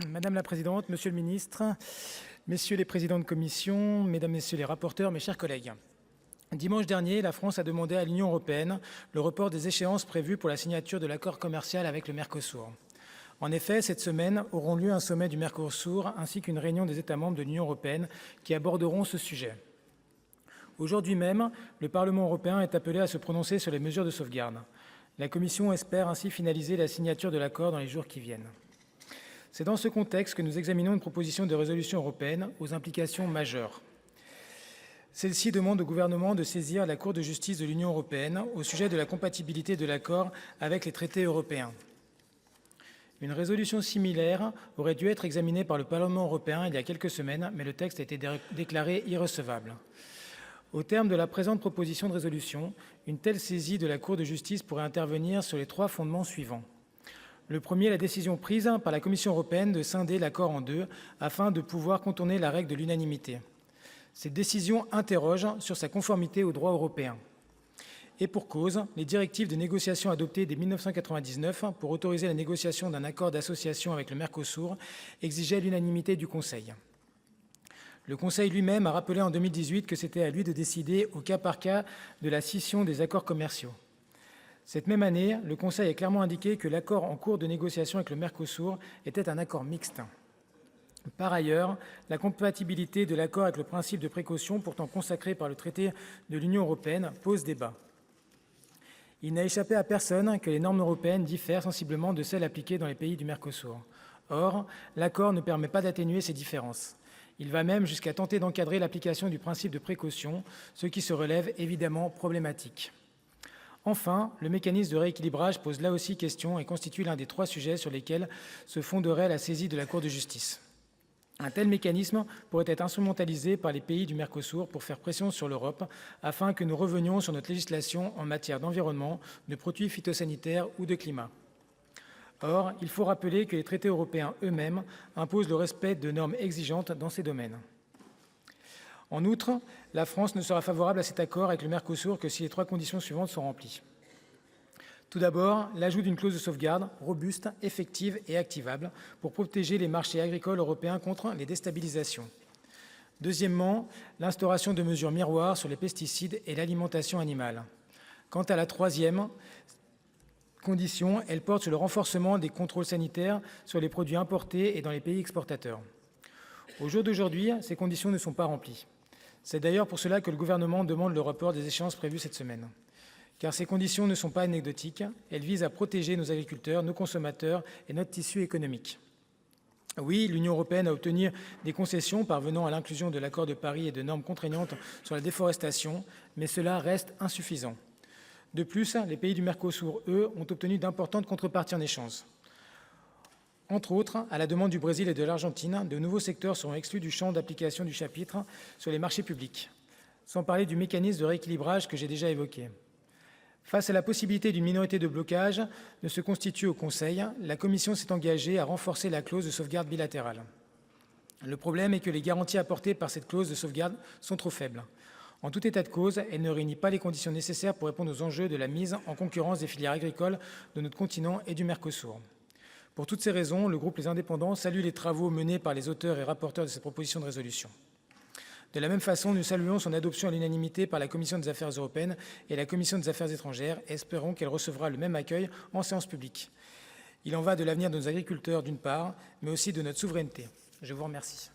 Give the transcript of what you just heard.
Madame la présidente, monsieur le ministre, messieurs les présidents de commission, mesdames, messieurs les rapporteurs, mes chers collègues. Dimanche dernier, la France a demandé à l'Union européenne le report des échéances prévues pour la signature de l'accord commercial avec le Mercosur. En effet, cette semaine auront lieu un sommet du Mercosur ainsi qu'une réunion des États membres de l'Union européenne qui aborderont ce sujet. Aujourd'hui même, le Parlement européen est appelé à se prononcer sur les mesures de sauvegarde. La Commission espère ainsi finaliser la signature de l'accord dans les jours qui viennent. C'est dans ce contexte que nous examinons une proposition de résolution européenne aux implications majeures. Celle-ci demande au gouvernement de saisir la Cour de justice de l'Union européenne au sujet de la compatibilité de l'accord avec les traités européens. Une résolution similaire aurait dû être examinée par le Parlement européen il y a quelques semaines, mais le texte a été déclaré irrecevable. Au terme de la présente proposition de résolution, une telle saisie de la Cour de justice pourrait intervenir sur les 3 fondements suivants. Le premier, la décision prise par la Commission européenne de scinder l'accord en 2 afin de pouvoir contourner la règle de l'unanimité. Cette décision interroge sur sa conformité au droit européen. Et pour cause, les directives de négociation adoptées dès 1999 pour autoriser la négociation d'un accord d'association avec le Mercosur exigeaient l'unanimité du Conseil. Le Conseil lui-même a rappelé en 2018 que c'était à lui de décider au cas par cas de la scission des accords commerciaux. Cette même année, le Conseil a clairement indiqué que l'accord en cours de négociation avec le Mercosur était un accord mixte. Par ailleurs, la compatibilité de l'accord avec le principe de précaution, pourtant consacré par le traité de l'Union européenne, pose débat. Il n'a échappé à personne que les normes européennes diffèrent sensiblement de celles appliquées dans les pays du Mercosur. Or, l'accord ne permet pas d'atténuer ces différences. Il va même jusqu'à tenter d'encadrer l'application du principe de précaution, ce qui se relève évidemment problématique. Enfin, le mécanisme de rééquilibrage pose là aussi question et constitue l'un des 3 sujets sur lesquels se fonderait la saisie de la Cour de justice. Un tel mécanisme pourrait être instrumentalisé par les pays du Mercosur pour faire pression sur l'Europe afin que nous revenions sur notre législation en matière d'environnement, de produits phytosanitaires ou de climat. Or, il faut rappeler que les traités européens eux-mêmes imposent le respect de normes exigeantes dans ces domaines. En outre, la France ne sera favorable à cet accord avec le Mercosur que si les 3 conditions suivantes sont remplies. Tout d'abord, l'ajout d'une clause de sauvegarde robuste, effective et activable pour protéger les marchés agricoles européens contre les déstabilisations. Deuxièmement, l'instauration de mesures miroirs sur les pesticides et l'alimentation animale. Quant à la 3e condition, elle porte sur le renforcement des contrôles sanitaires sur les produits importés et dans les pays exportateurs. Au jour d'aujourd'hui, ces conditions ne sont pas remplies. C'est d'ailleurs pour cela que le gouvernement demande le report des échéances prévues cette semaine. Car ces conditions ne sont pas anecdotiques, elles visent à protéger nos agriculteurs, nos consommateurs et notre tissu économique. Oui, l'Union européenne a obtenu des concessions parvenant à l'inclusion de l'accord de Paris et de normes contraignantes sur la déforestation, mais cela reste insuffisant. De plus, les pays du Mercosur, eux, ont obtenu d'importantes contreparties en échange. Entre autres, à la demande du Brésil et de l'Argentine, de nouveaux secteurs seront exclus du champ d'application du chapitre sur les marchés publics, sans parler du mécanisme de rééquilibrage que j'ai déjà évoqué. Face à la possibilité d'une minorité de blocage de se constituer au Conseil, la Commission s'est engagée à renforcer la clause de sauvegarde bilatérale. Le problème est que les garanties apportées par cette clause de sauvegarde sont trop faibles. En tout état de cause, elle ne réunit pas les conditions nécessaires pour répondre aux enjeux de la mise en concurrence des filières agricoles de notre continent et du Mercosur. Pour toutes ces raisons, le groupe Les Indépendants salue les travaux menés par les auteurs et rapporteurs de cette proposition de résolution. De la même façon, nous saluons son adoption à l'unanimité par la Commission des Affaires européennes et la Commission des Affaires étrangères et espérons qu'elle recevra le même accueil en séance publique. Il en va de l'avenir de nos agriculteurs d'une part, mais aussi de notre souveraineté. Je vous remercie.